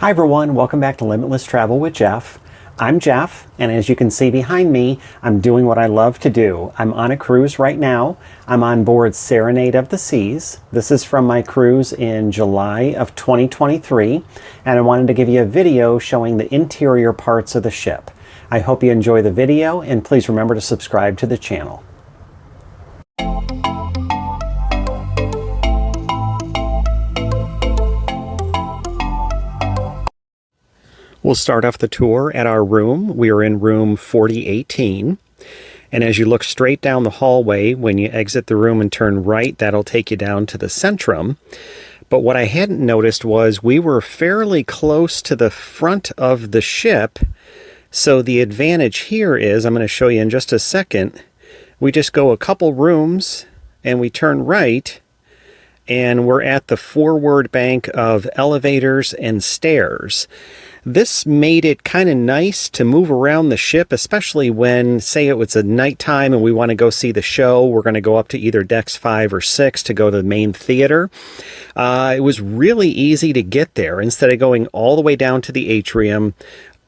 Hi everyone, welcome back to Limitless Travel with Jeff. I'm Jeff, and as you can see behind me, I'm doing what I love to do. I'm on a cruise right now. I'm on board Serenade of the Seas. This is from my cruise in July of 2023, and I wanted to give you a video showing the interior parts of the ship. I hope you enjoy the video, and please remember to subscribe to the channel. We'll start off the tour at our room. We are in room 4018. And as you look straight down the hallway, when you exit the room and turn right, that'll take you down to the Centrum. But what I hadn't noticed was we were fairly close to the front of the ship. So the advantage here is, I'm going to show you in just a second, we just go a couple rooms and we turn right, and we're at the forward bank of elevators and stairs. This made it kind of nice to move around the ship, especially when, say it was a nighttime and we want to go see the show. We're going to go up to either decks 5 or 6 to go to the main theater. It was really easy to get there instead of going all the way down to the atrium,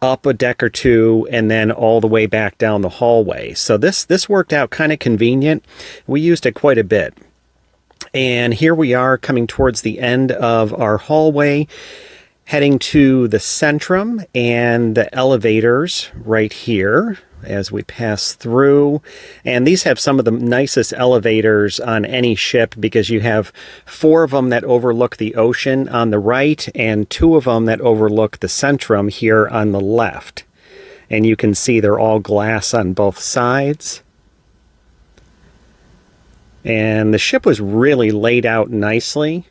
up a deck or two, and then all the way back down the hallway. So this worked out kind of convenient. We used it quite a bit. And here we are coming towards the end of our hallway, heading to the Centrum and the elevators right here as we pass through. And these have some of the nicest elevators on any ship because you have 4 of them that overlook the ocean on the right and 2 of them that overlook the Centrum here on the left. And you can see they're all glass on both sides. And the ship was really laid out nicely.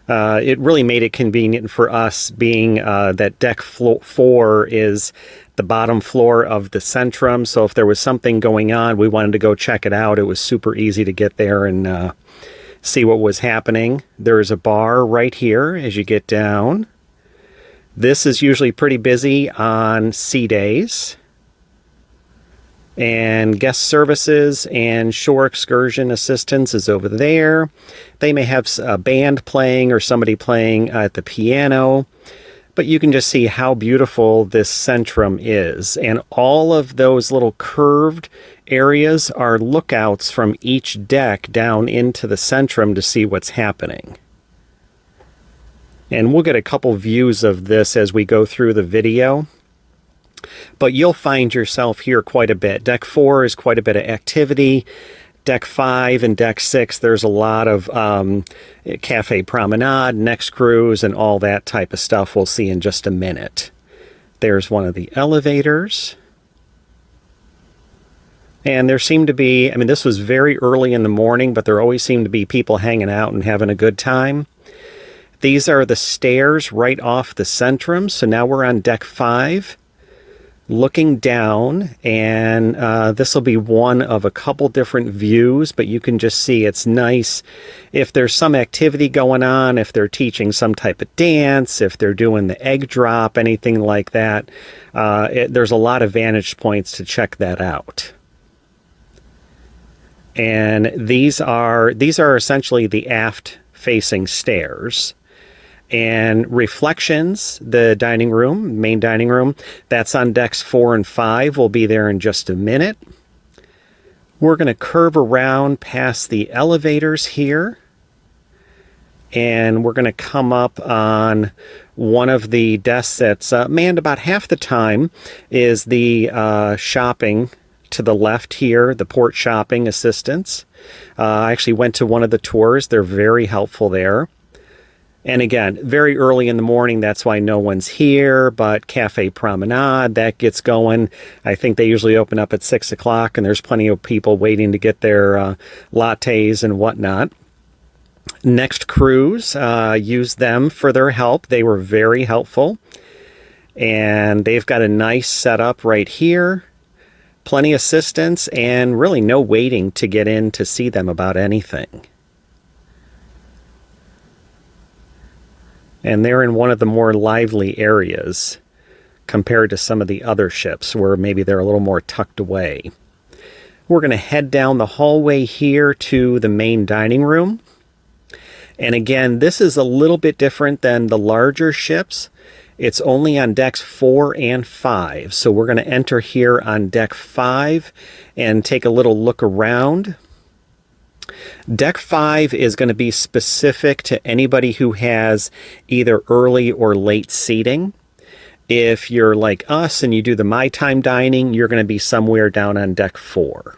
It really made it convenient for us, being that deck 4 is the bottom floor of the Centrum. So if there was something going on, we wanted to go check it out. It was super easy to get there and see what was happening. There's a bar right here as you get down. This is usually pretty busy on sea days. And guest services and shore excursion assistance is over there. They may have a band playing or somebody playing at the piano, but you can just see how beautiful this Centrum is. And all of those little curved areas are lookouts from each deck down into the Centrum to see what's happening. And we'll get a couple views of this as we go through the video. But you'll find yourself here quite a bit. Deck 4 is quite a bit of activity. Deck 5 and Deck 6, there's a lot of cafe promenade, next cruise, and all that type of stuff we'll see in just a minute. There's one of the elevators. And there seemed to be, I mean, this was very early in the morning, but there always seemed to be people hanging out and having a good time. These are the stairs right off the Centrum. So now we're on Deck 5. Looking down, and this will be one of a couple different views, but you can just see it's nice if there's some activity going on, if they're teaching some type of dance, if they're doing the egg drop, anything like that. There's a lot of vantage points to check that out. And these are essentially the aft facing stairs. And Reflections, the dining room, main dining room, that's on decks 4 and 5. We'll be there in just a minute. We're going to curve around past the elevators here. And we're going to come up on one of the desks that's manned about half the time is the shopping to the left here, the port shopping assistants. I actually went to one of the tours. They're very helpful there. And again, very early in the morning, that's why no one's here, but Cafe Promenade, that gets going. I think they usually open up at 6 o'clock, and there's plenty of people waiting to get their lattes and whatnot. Next Cruise, used them for their help. They were very helpful. And they've got a nice setup right here. Plenty of assistance, and really no waiting to get in to see them about anything. And they're in one of the more lively areas compared to some of the other ships where maybe they're a little more tucked away. We're going to head down the hallway here to the main dining room. And again, this is a little bit different than the larger ships. It's only on decks 4 and 5. So we're going to enter here on deck 5 and take a little look around. Deck 5 is going to be specific to anybody who has either early or late seating. If you're like us and you do the My Time dining, you're going to be somewhere down on deck 4.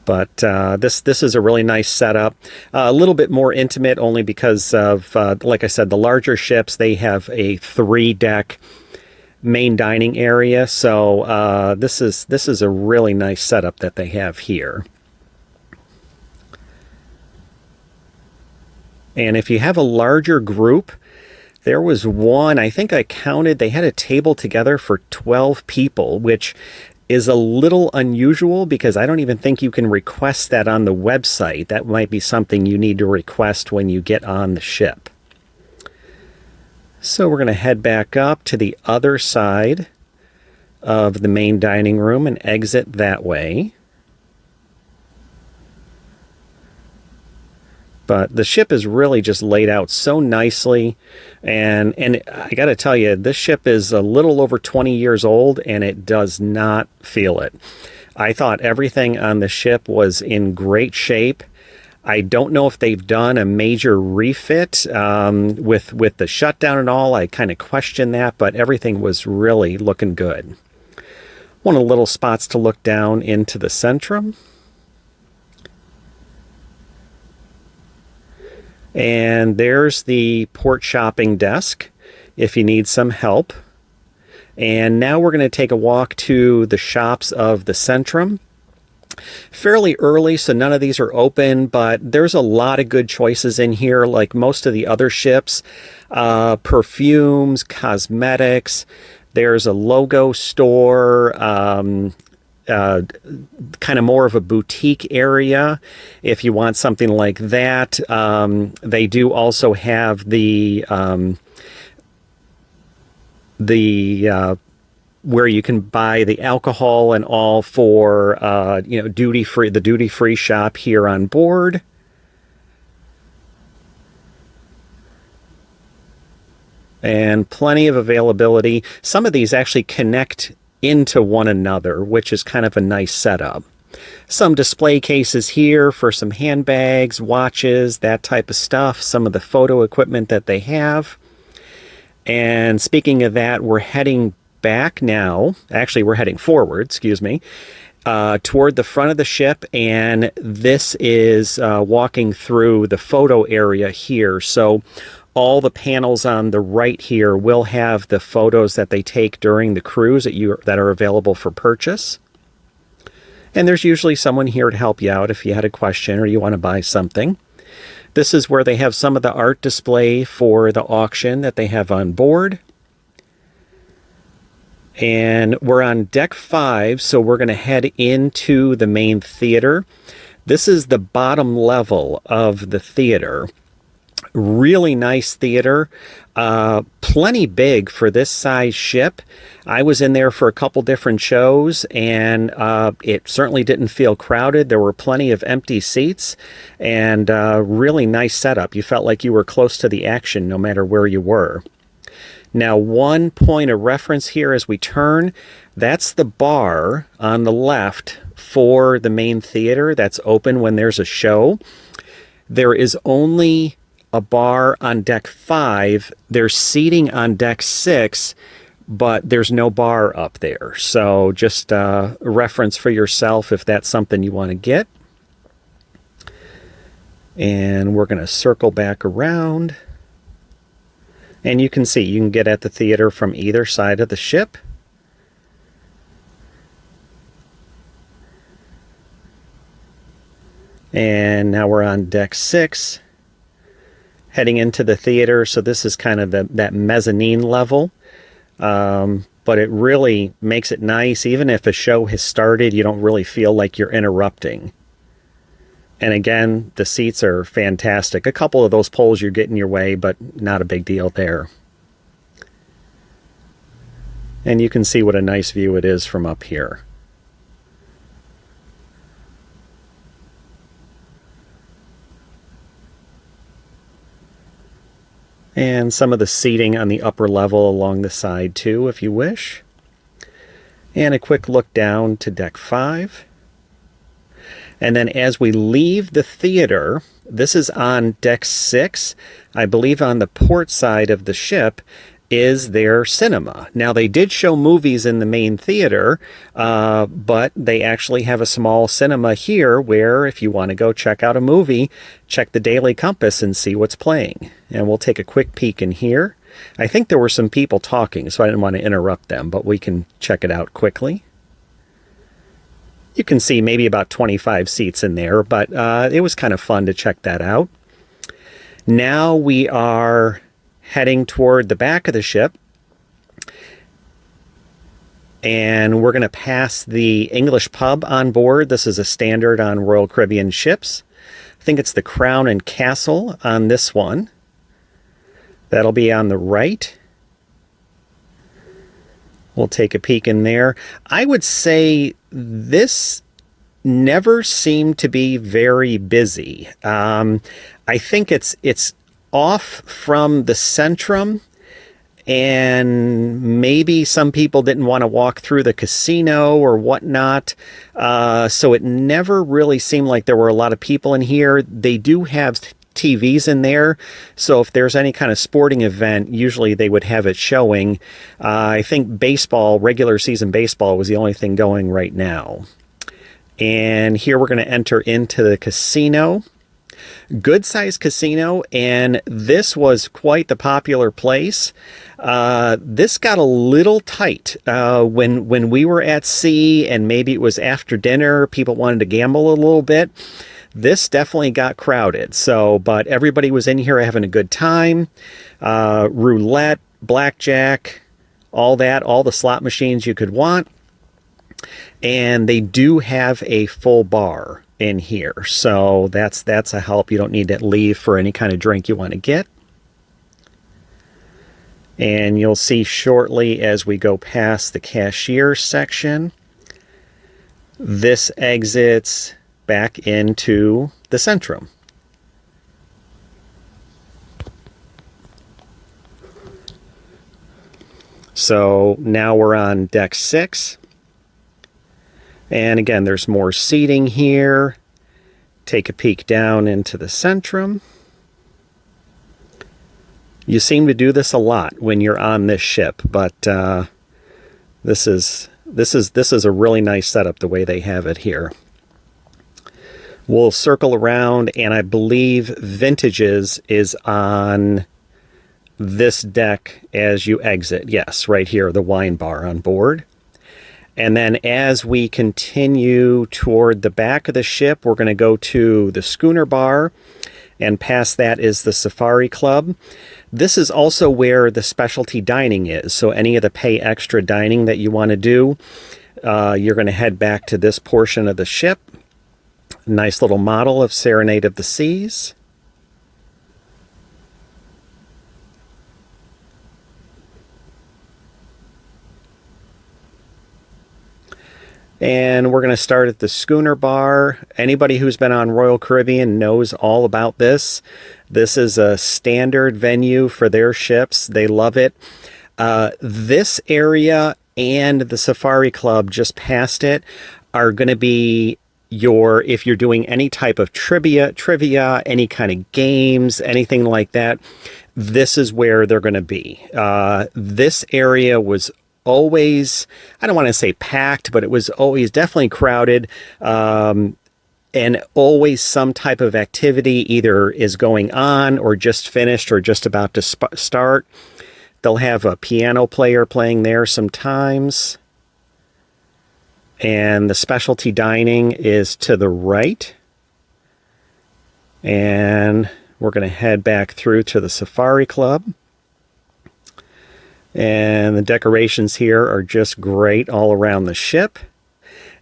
But this is a really nice setup. A little bit more intimate only because of, like I said, the larger ships, they have a 3-deck main dining area. So this is a really nice setup that they have here. And if you have a larger group, there was one, I think I counted, they had a table together for 12 people, which is a little unusual because I don't even think you can request that on the website. That might be something you need to request when you get on the ship. So we're going to head back up to the other side of the main dining room and exit that way. But the ship is really just laid out so nicely, and I got to tell you, this ship is a little over 20 years old, and it does not feel it. I thought everything on the ship was in great shape. I don't know if they've done a major refit with the shutdown and all. I kind of question that, but everything was really looking good. One of the little spots to look down into the Centrum. And there's the port shopping desk if you need some help. And now we're going to take a walk to the shops of the Centrum. Fairly early, so none of these are open, but there's a lot of good choices in here, like most of the other ships. Perfumes, cosmetics. There's a logo store, kind of more of a boutique area if you want something like that. They do also have the where you can buy the alcohol and all for duty free, the duty free shop here on board. And plenty of availability. Some of these actually connect into one another, which is kind of a nice setup. Some display cases here for some handbags, watches, that type of stuff, some of the photo equipment that they have. And speaking of that, we're heading back now. Actually, we're heading forward, excuse me, toward the front of the ship, and this is walking through the photo area here. So all the panels on the right here will have the photos that they take during the cruise that are available for purchase. And there's usually someone here to help you out if you had a question or you want to buy something. This is where they have some of the art display for the auction that they have on board. And we're on deck 5, so we're going to head into the main theater. This is the bottom level of the theater. Really nice theater, plenty big for this size ship. I was in there for a couple different shows, and it certainly didn't feel crowded. There were plenty of empty seats, and really nice setup. You felt like you were close to the action no matter where you were. Now, one point of reference here as we turn, that's the bar on the left for the main theater that's open when there's a show. There is only a bar on deck 5. There's seating on deck 6, but there's no bar up there. So just a reference for yourself if that's something you want to get. And we're going to circle back around. And you can see, you can get at the theater from either side of the ship. And now we're on deck 6. Heading into the theater, so this is kind of that mezzanine level, but it really makes it nice. Even if a show has started, you don't really feel like you're interrupting. And again, the seats are fantastic. A couple of those poles you're getting your way, but not a big deal there. And you can see what a nice view it is from up here. And some of the seating on the upper level along the side too, if you wish. And a quick look down to deck 5. And then as we leave the theater, this is on deck 6. I believe on the port side of the ship is their cinema. Now, they did show movies in the main theater, but they actually have a small cinema here where if you want to go check out a movie, check the Daily Compass and see what's playing. And we'll take a quick peek in here. I think there were some people talking, so I didn't want to interrupt them, but we can check it out quickly. You can see maybe about 25 seats in there, but it was kind of fun to check that out. Now we are heading toward the back of the ship, and we're going to pass the English pub on board. This is a standard on Royal Caribbean ships. I think it's the Crown and Castle on this one. That'll be on the right. We'll take a peek in there. I would say this never seemed to be very busy. I think it's off from the Centrum, and maybe some people didn't want to walk through the casino or whatnot, so it never really seemed like there were a lot of people in here. They do have TVs in there, so if there's any kind of sporting event, usually they would have it showing. I think baseball, regular season baseball, was the only thing going right now. And here we're going to enter into the casino. Good sized casino, and this was quite the popular place. This got a little tight when we were at sea, and maybe it was after dinner, people wanted to gamble a little bit. This definitely got crowded. But everybody was in here having a good time. Roulette, blackjack, all that, all the slot machines you could want. And they do have a full bar in here, so that's a help. You don't need to leave for any kind of drink you want to get. And you'll see shortly as we go past the cashier section, this exits back into the Centrum. So now we're on deck 6. And again, there's more seating here. Take a peek down into the Centrum. You seem to do this a lot when you're on this ship, but this is a really nice setup the way they have it here. We'll circle around, and I believe Vintages is on this deck as you exit. Yes, right here, the wine bar on board. And then as we continue toward the back of the ship, we're going to go to the schooner bar, and past that is the Safari Club. This is also where the specialty dining is. So any of the pay extra dining that you want to do, you're going to head back to this portion of the ship. Nice little model of Serenade of the Seas. And we're going to start at the schooner bar. Anybody who's been on Royal Caribbean knows all about this. This is a standard venue for their ships. They love it. This area and the Safari Club just past it are going to be if you're doing any type of trivia, any kind of games, anything like that, this is where they're going to be. This area was always, I don't want to say packed, but it was always definitely crowded, and always some type of activity either is going on or just finished or just about to start. They'll have a piano player playing there sometimes. And the specialty dining is to the right. And we're going to head back through to the Safari Club. And the decorations here are just great all around the ship.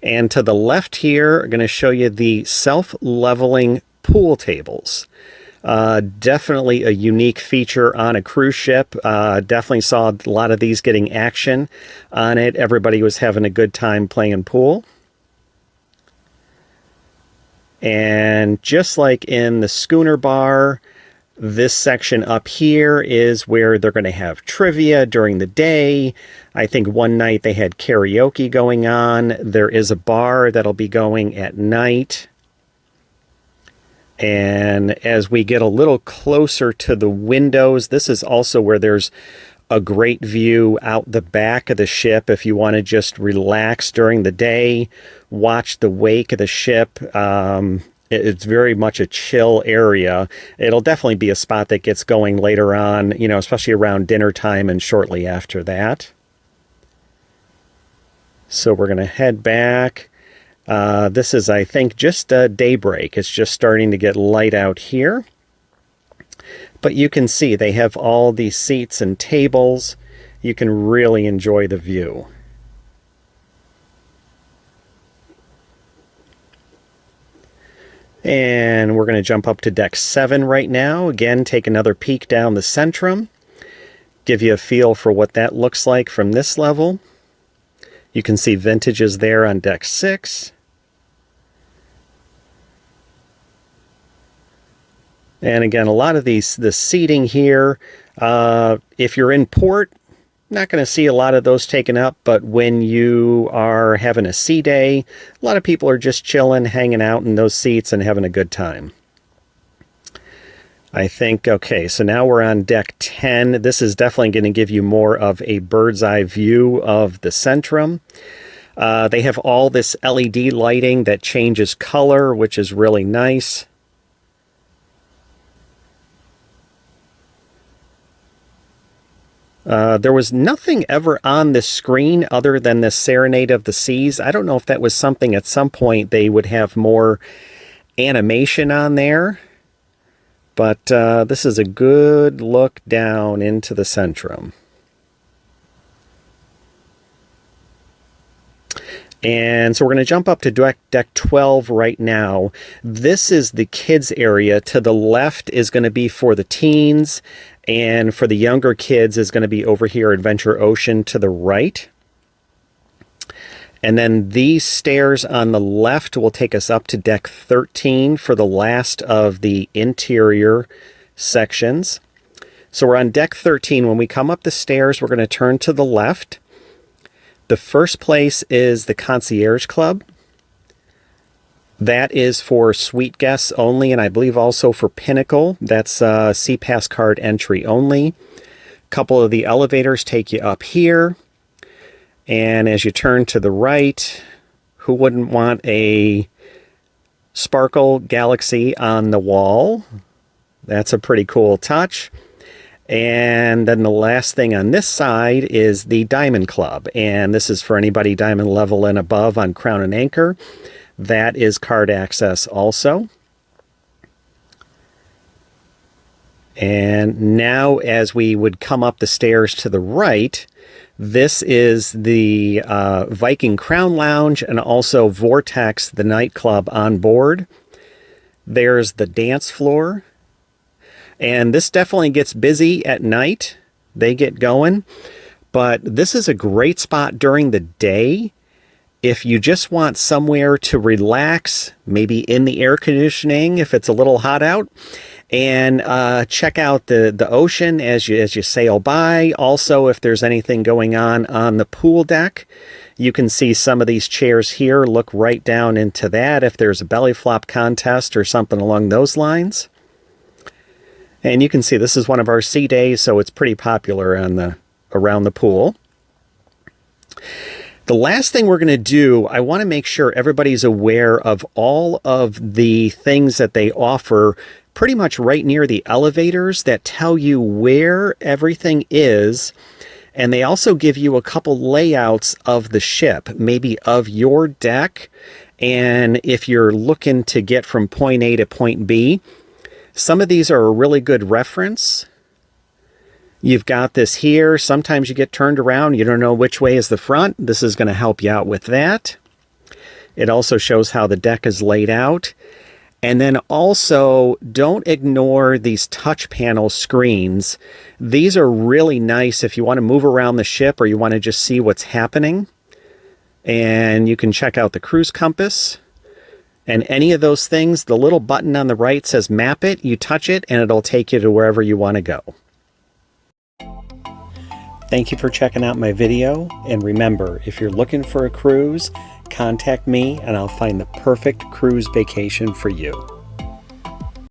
And to the left here, I'm going to show you the self-leveling pool tables. Definitely a unique feature on a cruise ship. Definitely saw a lot of these getting action on it. Everybody was having a good time playing pool. And just like in the schooner bar, This section up here is where they're going to have trivia during the day. I think one night they had karaoke going on. There is a bar that'll be going at night. And as we get a little closer to the windows, this is also where there's a great view out the back of the ship if you want to just relax during the day, watch the wake of the ship. It's very much a chill area. It'll definitely be a spot that gets going later on, you know, especially around dinner time and shortly after that. So we're going to head back. This is, I think, just daybreak. It's just starting to get light out here. But you can see they have all these seats and tables. You can really enjoy the view. And we're going to jump up to deck 7 right now. Again, take another peek down the Centrum. Give you a feel for what that looks like from this level. You can see vintages there on deck 6. And again, a lot of the seating here, if you're in port, not going to see a lot of those taken up, but when you are having a sea day, a lot of people are just chilling, hanging out in those seats and having a good time. I think, okay, so now we're on deck 10. This is definitely going to give you more of a bird's eye view of the Centrum. They have all this LED lighting that changes color, which is really nice. There was nothing ever on the screen other than the Serenade of the Seas. I don't know if that was something at some point they would have more animation on there. But this is a good look down into the Centrum. And so we're going to jump up to deck 12 right now. This is the kids area. To the left is going to be for the teens, and for the younger kids is going to be over here, Adventure Ocean, to the right. And then these stairs on the left will take us up to deck 13 for the last of the interior sections. So we're on deck 13. When we come up the stairs, we're going to turn to the left. The first place is the Concierge Club. That is for suite guests only, and I believe also for Pinnacle. That's C-Pass card entry only. A couple of the elevators take you up here. And as you turn to the right, who wouldn't want a Sparkle Galaxy on the wall? That's a pretty cool touch. And then the last thing on this side is the Diamond Club. And this is for anybody Diamond level and above on Crown and Anchor. That is card access also. And now as we would come up the stairs to the right, this is the Viking Crown Lounge and also Vortex, the nightclub on board. There's the dance floor. And this definitely gets busy at night. They get going. But this is a great spot during the day. If you just want somewhere to relax, maybe in the air conditioning if it's a little hot out, and check out the ocean as you sail by. Also, if there's anything going on the pool deck, you can see some of these chairs here. Look right down into that if there's a belly flop contest or something along those lines. And you can see this is one of our sea days, so it's pretty popular around the pool. The last thing we're going to do, I want to make sure everybody's aware of all of the things that they offer pretty much right near the elevators that tell you where everything is. And they also give you a couple layouts of the ship, maybe of your deck. And if you're looking to get from point A to point B, some of these are a really good reference. You've got this here. Sometimes you get turned around. You don't know which way is the front. This is going to help you out with that. It also shows how the deck is laid out. And then also, don't ignore these touch panel screens. These are really nice if you want to move around the ship or you want to just see what's happening. And you can check out the cruise compass. And any of those things, the little button on the right says map it, you touch it, and it'll take you to wherever you want to go. Thank you for checking out my video, and remember, if you're looking for a cruise, contact me and I'll find the perfect cruise vacation for you.